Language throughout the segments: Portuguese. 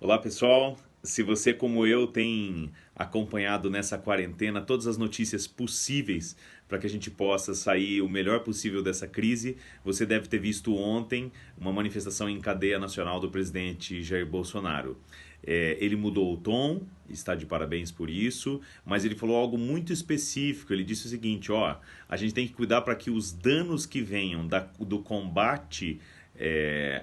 Olá pessoal, se você como eu tem acompanhado nessa quarentena todas as notícias possíveis para que a gente possa sair o melhor possível dessa crise, você deve ter visto ontem uma manifestação em cadeia nacional do presidente Jair Bolsonaro. Ele mudou o tom, está de parabéns por isso, mas ele falou algo muito específico. Ele disse o seguinte: ó, a gente tem que cuidar para que os danos que venham do combate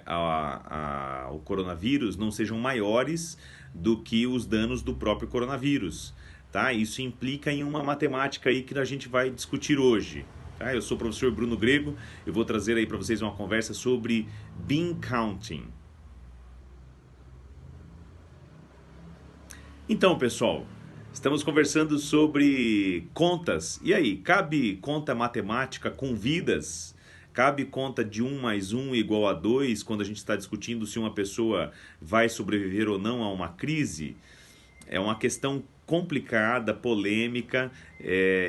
ao coronavírus não sejam maiores do que os danos do próprio coronavírus, tá? Isso implica em uma matemática aí que a gente vai discutir hoje. Tá? Eu sou o professor Bruno Grego, eu vou trazer aí para vocês uma conversa sobre bean counting. Então, pessoal, estamos conversando sobre contas. E aí, cabe conta matemática com vidas? Cabe conta de 1 mais 1 igual a 2 quando a gente está discutindo se uma pessoa vai sobreviver ou não a uma crise? É uma questão complicada, polêmica,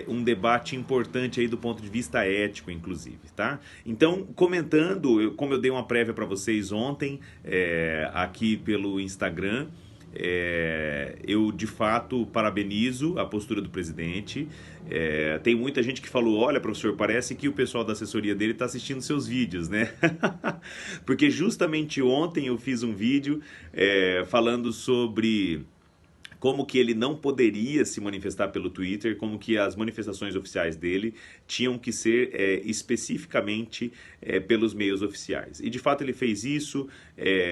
um debate importante aí do ponto de vista ético, inclusive, tá? Então, comentando, como eu dei uma prévia para vocês ontem, aqui pelo Instagram, eu de fato parabenizo a postura do presidente. Tem muita gente que falou: olha, professor, parece que o pessoal da assessoria dele está assistindo seus vídeos, né? Porque justamente ontem eu fiz um vídeo falando sobre como que ele não poderia se manifestar pelo Twitter, como que as manifestações oficiais dele tinham que ser especificamente pelos meios oficiais. E de fato ele fez isso,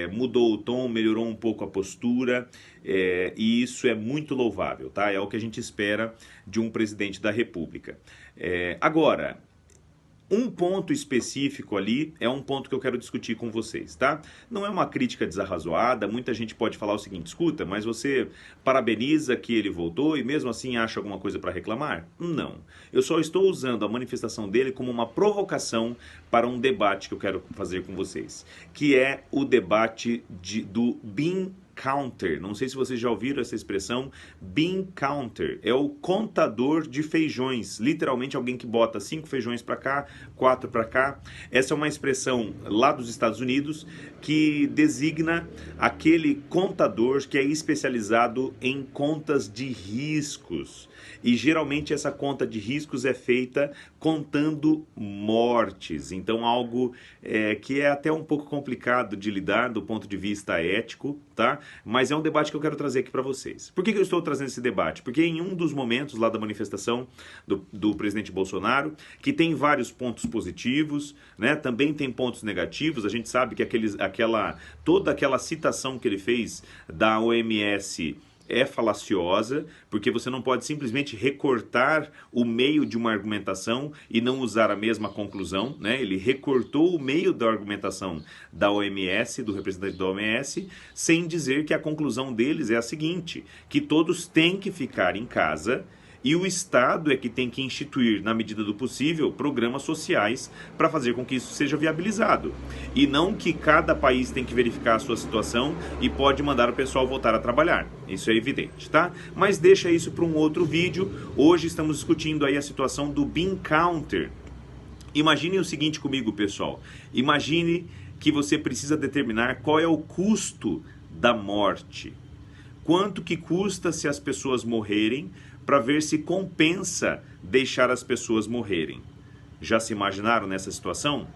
mudou o tom, melhorou um pouco a postura, e isso é muito louvável, tá? É o que a gente espera de um presidente da República. Agora, um ponto específico ali é um ponto que eu quero discutir com vocês, tá? Não é uma crítica desarrazoada, muita gente pode falar o seguinte: escuta, mas você parabeniza que ele voltou e mesmo assim acha alguma coisa para reclamar? Não. Eu só estou usando a manifestação dele como uma provocação para um debate que eu quero fazer com vocês, que é o debate do bean counter. Não sei se vocês já ouviram essa expressão. Bean counter é o contador de feijões, literalmente alguém que bota 5 feijões para cá, 4 para cá. Essa é uma expressão lá dos Estados Unidos que designa aquele contador que é especializado em contas de riscos. E geralmente essa conta de riscos é feita contando mortes. Então algo que é até um pouco complicado de lidar do ponto de vista ético, tá? Mas é um debate que eu quero trazer aqui para vocês. Por que eu estou trazendo esse debate? Porque em um dos momentos lá da manifestação do presidente Bolsonaro, que tem vários pontos positivos, né? Também tem pontos negativos. A gente sabe que toda aquela citação que ele fez da OMS é falaciosa, porque você não pode simplesmente recortar o meio de uma argumentação e não usar a mesma conclusão, né? Ele recortou o meio da argumentação da OMS, do representante da OMS, sem dizer que a conclusão deles é a seguinte: que todos têm que ficar em casa e o Estado é que tem que instituir, na medida do possível, programas sociais para fazer com que isso seja viabilizado. E não que cada país tem que verificar a sua situação e pode mandar o pessoal voltar a trabalhar. Isso é evidente, tá? Mas deixa isso para um outro vídeo. Hoje estamos discutindo aí a situação do bean counter. Imagine o seguinte comigo, pessoal. Imagine que você precisa determinar qual é o custo da morte. Quanto que custa se as pessoas morrerem, para ver se compensa deixar as pessoas morrerem. Já se imaginaram nessa situação?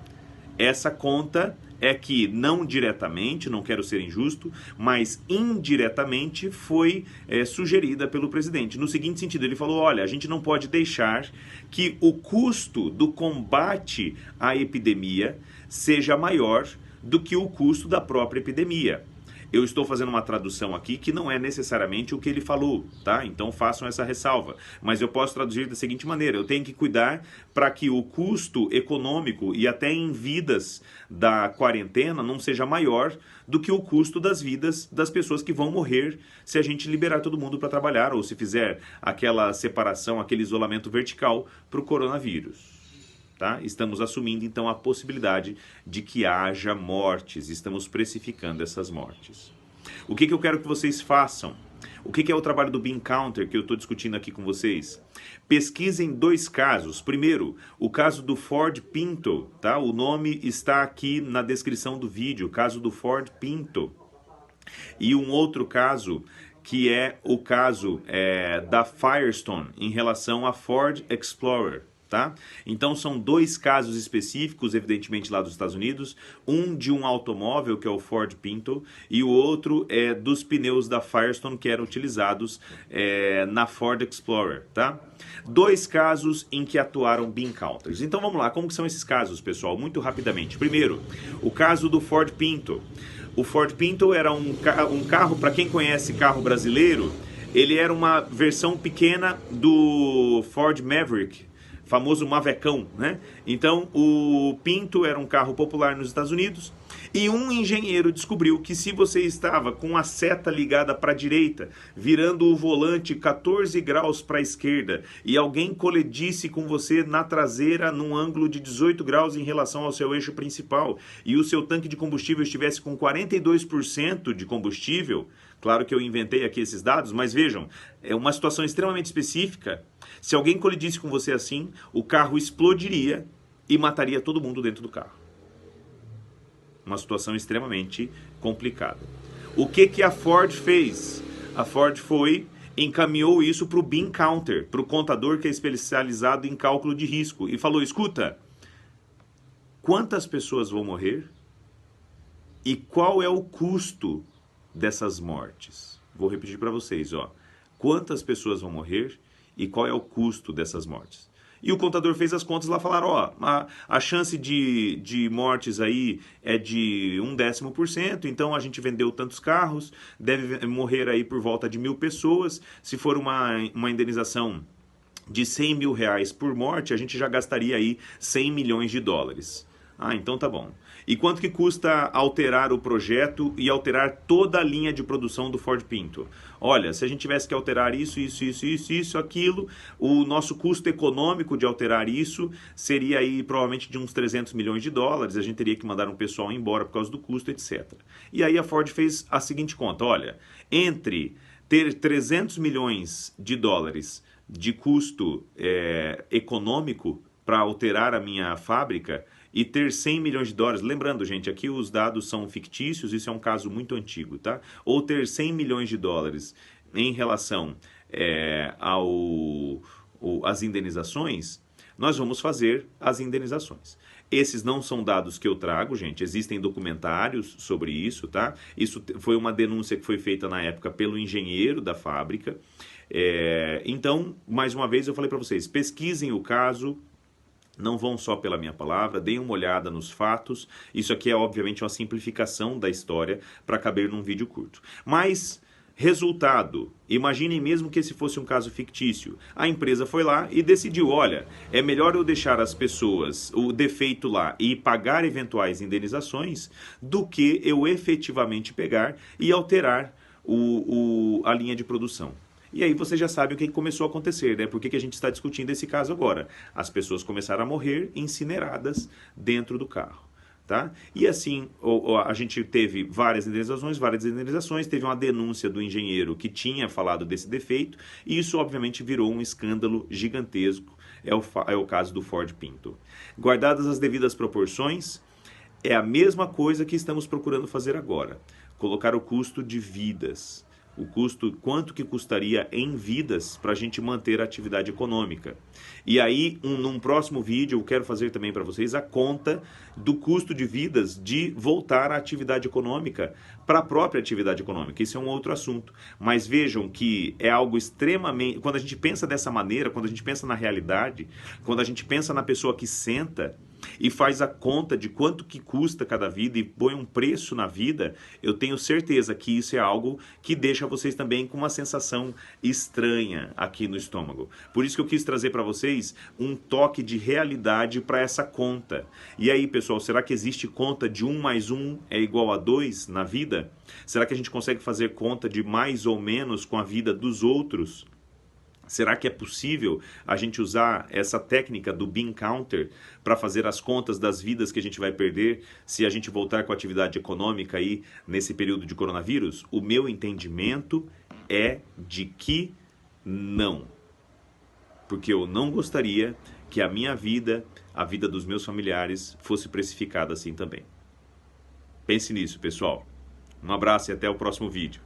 Essa conta é que não diretamente, não quero ser injusto, mas indiretamente foi sugerida pelo presidente. No seguinte sentido, ele falou: olha, a gente não pode deixar que o custo do combate à epidemia seja maior do que o custo da própria epidemia. Eu estou fazendo uma tradução aqui que não é necessariamente o que ele falou, tá? Então façam essa ressalva. Mas eu posso traduzir da seguinte maneira: eu tenho que cuidar para que o custo econômico e até em vidas da quarentena não seja maior do que o custo das vidas das pessoas que vão morrer se a gente liberar todo mundo para trabalhar ou se fizer aquela separação, aquele isolamento vertical para o coronavírus. Tá? Estamos assumindo então a possibilidade de que haja mortes, estamos precificando essas mortes. O que eu quero que vocês façam? O que é o trabalho do bean counter que eu estou discutindo aqui com vocês? Pesquisem 2 casos. Primeiro, o caso do Ford Pinto, tá? O nome está aqui na descrição do vídeo, o caso do Ford Pinto. E um outro caso, que é o caso da Firestone em relação à Ford Explorer. Tá? Então são dois casos específicos, evidentemente lá dos Estados Unidos, um de um automóvel, que é o Ford Pinto, e o outro é dos pneus da Firestone que eram utilizados na Ford Explorer. Tá? Dois casos em que atuaram bean counters. Então vamos lá, como que são esses casos, pessoal? Muito rapidamente. Primeiro, o caso do Ford Pinto. O Ford Pinto era um carro, para quem conhece carro brasileiro, ele era uma versão pequena do Ford Maverick, famoso Mavecão, né? Então, o Pinto era um carro popular nos Estados Unidos e um engenheiro descobriu que se você estava com a seta ligada para a direita, virando o volante 14 graus para a esquerda e alguém colidisse com você na traseira num ângulo de 18 graus em relação ao seu eixo principal e o seu tanque de combustível estivesse com 42% de combustível, claro que eu inventei aqui esses dados, mas vejam, é uma situação extremamente específica. Se alguém colidisse com você assim, o carro explodiria e mataria todo mundo dentro do carro. Uma situação extremamente complicada. O que a Ford fez? A Ford encaminhou isso para o bean counter, para o contador que é especializado em cálculo de risco, e falou, escuta, quantas pessoas vão morrer e qual é o custo dessas mortes? Vou repetir para vocês, ó. Quantas pessoas vão morrer e qual é o custo dessas mortes? E o contador fez as contas lá, falaram, ó, a chance de mortes aí é de 0,1%, então a gente vendeu tantos carros, deve morrer aí por volta de 1.000 pessoas, se for uma indenização de 100 mil reais por morte, a gente já gastaria aí 100 milhões de dólares. Ah, então tá bom. E quanto que custa alterar o projeto e alterar toda a linha de produção do Ford Pinto? Olha, se a gente tivesse que alterar isso, aquilo, o nosso custo econômico de alterar isso seria aí provavelmente de uns 300 milhões de dólares, a gente teria que mandar um pessoal embora por causa do custo, etc. E aí a Ford fez a seguinte conta, olha, entre ter 300 milhões de dólares de custo econômico para alterar a minha fábrica e ter 100 milhões de dólares, lembrando, gente, aqui os dados são fictícios, isso é um caso muito antigo, tá? Ou ter 100 milhões de dólares em relação às indenizações, nós vamos fazer as indenizações. Esses não são dados que eu trago, gente, existem documentários sobre isso, tá? Isso foi uma denúncia que foi feita na época pelo engenheiro da fábrica. Então, mais uma vez eu falei para vocês, pesquisem o caso, não vão só pela minha palavra, deem uma olhada nos fatos. Isso aqui é obviamente uma simplificação da história para caber num vídeo curto. Mas, resultado, imaginem mesmo que esse fosse um caso fictício. A empresa foi lá e decidiu, olha, é melhor eu deixar as pessoas, o defeito lá e pagar eventuais indenizações do que eu efetivamente pegar e alterar a linha de produção. E aí você já sabe o que começou a acontecer, né? Por que a gente está discutindo esse caso agora? As pessoas começaram a morrer incineradas dentro do carro, tá? E assim, a gente teve várias indenizações, teve uma denúncia do engenheiro que tinha falado desse defeito, e isso obviamente virou um escândalo gigantesco, é o caso do Ford Pinto. Guardadas as devidas proporções, é a mesma coisa que estamos procurando fazer agora, colocar o custo de vidas. O custo, quanto que custaria em vidas para a gente manter a atividade econômica. E aí, num próximo vídeo, eu quero fazer também para vocês a conta do custo de vidas de voltar à atividade econômica para a própria atividade econômica. Isso é um outro assunto. Mas vejam que é algo extremamente... Quando a gente pensa dessa maneira, quando a gente pensa na realidade, quando a gente pensa na pessoa que senta e faz a conta de quanto que custa cada vida e põe um preço na vida, eu tenho certeza que isso é algo que deixa vocês também com uma sensação estranha aqui no estômago. Por isso que eu quis trazer para vocês um toque de realidade para essa conta. E aí, pessoal, será que existe conta de 1 mais 1 é igual a 2 na vida? Será que a gente consegue fazer conta de mais ou menos com a vida dos outros? Será que é possível a gente usar essa técnica do bean counter para fazer as contas das vidas que a gente vai perder se a gente voltar com a atividade econômica aí nesse período de coronavírus? O meu entendimento é de que não. Porque eu não gostaria que a minha vida, a vida dos meus familiares, fosse precificada assim também. Pense nisso, pessoal. Um abraço e até o próximo vídeo.